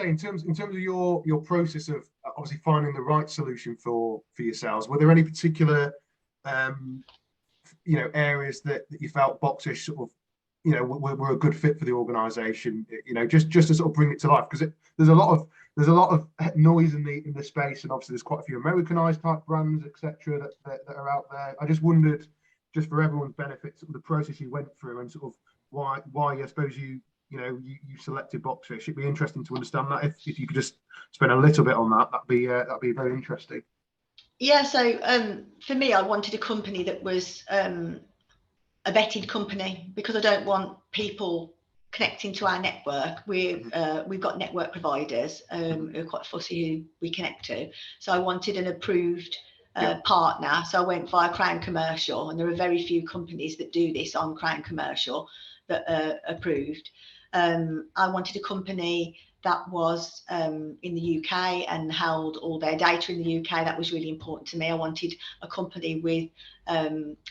say, in terms of your process of obviously finding the right solution for yourselves, were there any particular areas that you felt Boxfish sort of were a good fit for the organisation? Just to sort of bring it to life, because there's a lot of noise in the space, and obviously there's quite a few Americanized type brands, etc., that are out there. I just wondered, just for everyone's benefit, sort of the process you went through and sort of why I suppose you selected Boxfish. It'd be interesting to understand that. If you could just spend a little bit on that, that'd be very interesting. Yeah, so for me, I wanted a company that was a vetted company, because I don't want people connecting to our network. We've got network providers who are quite fussy who we connect to. So I wanted an approved partner. So I went via Crown Commercial, and there are very few companies that do this on Crown Commercial that are approved. I wanted a company that was in the UK and held all their data in the UK. That was really important to me. I wanted a company with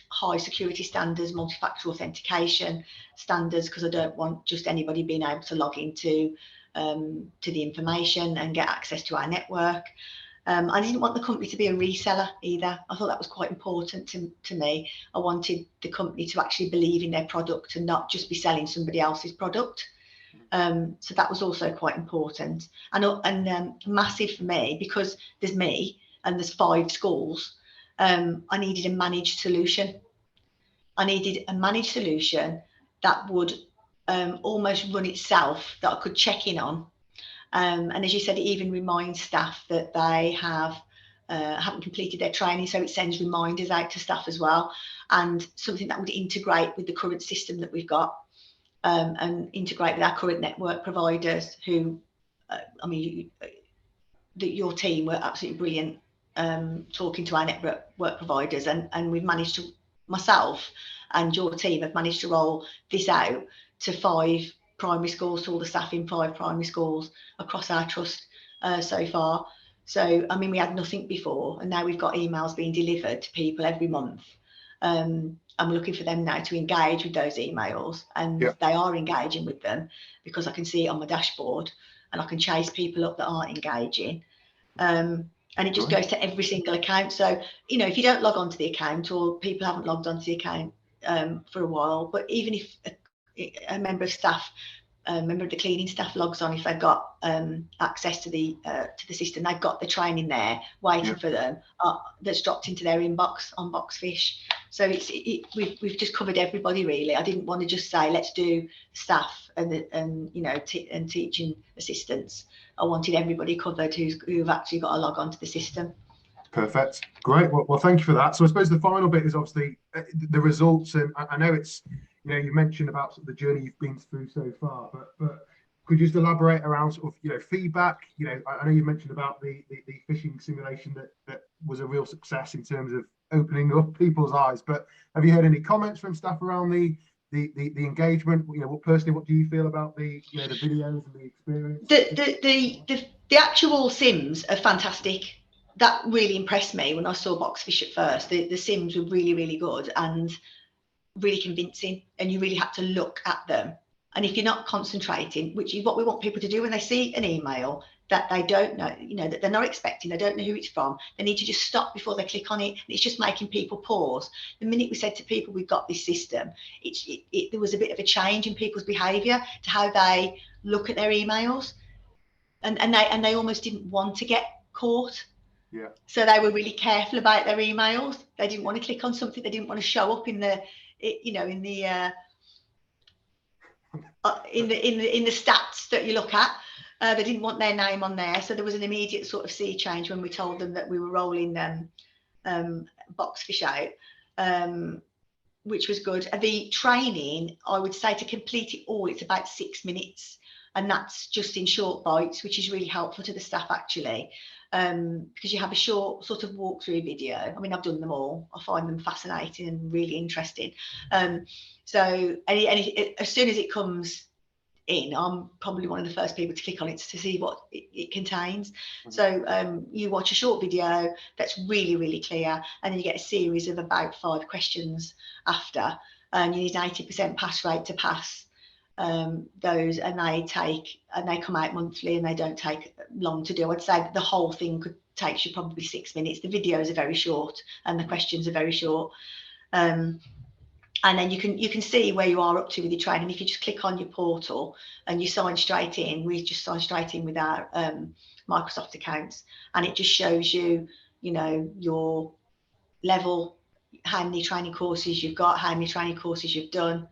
high security standards, multi-factor authentication standards, because I don't want just anybody being able to log into to the information and get access to our network. I didn't want the company to be a reseller either. I thought that was quite important to me. I wanted the company to actually believe in their product and not just be selling somebody else's product. So that was also quite important, and massive for me, because there's me and there's 5 schools. I needed a managed solution. I needed a managed solution that would almost run itself, that I could check in on. And as you said, it even reminds staff that they haven't completed their training, so it sends reminders out to staff as well, and something that would integrate with the current system that we've got. And integrate with our current network providers, who, your team were absolutely brilliant talking to our network providers, and we've managed to, myself and your team have managed to roll this out to 5 primary schools, to all the staff in 5 primary schools across our trust so far. So, we had nothing before, and now we've got emails being delivered to people every month. I'm looking for them now to engage with those emails, and they are engaging with them, because I can see it on my dashboard, and I can chase people up that aren't engaging. And it just goes to every single account. So, if you don't log on to the account, or people haven't logged onto the account for a while, but even if a member of staff, a member of the cleaning staff logs on, if they've got access to the system, they've got the training there waiting for them, that's dropped into their inbox on Boxfish. So we've just covered everybody, really. I didn't want to just say let's do staff and teaching assistants. I wanted everybody covered who've actually got to log on to the system. Perfect, great. Well, thank you for that. So I suppose the final bit is obviously the results, and I know it's you mentioned about sort of the journey you've been through so far, but could you just elaborate around sort of feedback? I know you mentioned about the phishing simulation that was a real success in terms of opening up people's eyes, but have you heard any comments from staff around the engagement? What do you feel about the videos and the experience? The actual sims are fantastic. That really impressed me when I saw Boxfish at first. The sims were really, really good and really convincing, and you really had to look at them. And if you're not concentrating, which is what we want people to do when they see an email that they don't know, that they're not expecting, they don't know who it's from, they need to just stop before they click on it. And it's just making people pause. The minute we said to people we've got this system, there was a bit of a change in people's behaviour to how they look at their emails, and they almost didn't want to get caught. Yeah. So they were really careful about their emails. They didn't want to click on something. They didn't want to show up in the stats that you look at. They didn't want their name on there. So there was an immediate sort of sea change when we told them that we were rolling Boxfish out, which was good. The training, I would say, to complete it all, it's about 6 minutes, and that's just in short bites, which is really helpful to the staff actually. Because you have a short sort of walkthrough video. I've done them all. I find them fascinating and really interesting. So as soon as it comes in, I'm probably one of the first people to click on it to see what it contains. Mm-hmm. So you watch a short video that's really, really clear, and then you get a series of about 5 questions after, and you need an 80% pass rate to pass. those, and they come out monthly, and they don't take long to do. I'd say the whole thing takes you probably 6 minutes. The videos are very short and the questions are very short. And then you can see where you are up to with your training. If you just click on your portal and you sign straight in, we just sign straight in with our Microsoft accounts, and it just shows you, your level, how many training courses you've got, how many training courses you've done.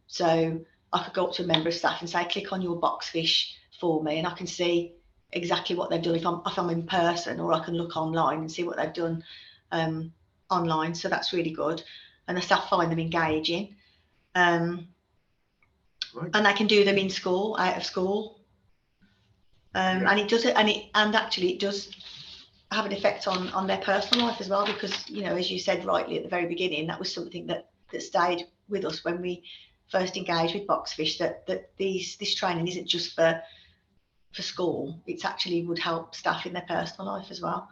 So I could go up to a member of staff and say, click on your Boxphish for me, and I can see exactly what they've done if I'm in person, or I can look online and see what they've done online. So that's really good. And the staff find them engaging, right. And they can do them in school, out of school, yeah. And it does it, and actually it does have an effect on their personal life as well, because as you said rightly at the very beginning, that was something that stayed with us when we first engaged with Boxphish, that this training isn't just for school, it's actually would help staff in their personal life as well.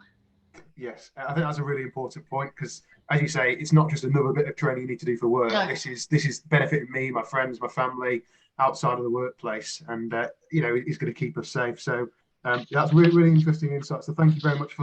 Yes, I think that's a really important point, because as you say, it's not just another bit of training you need to do for work. No. This is benefiting me, my friends, my family outside of the workplace, and it's going to keep us safe. So that's really, really interesting insight. So thank you very much for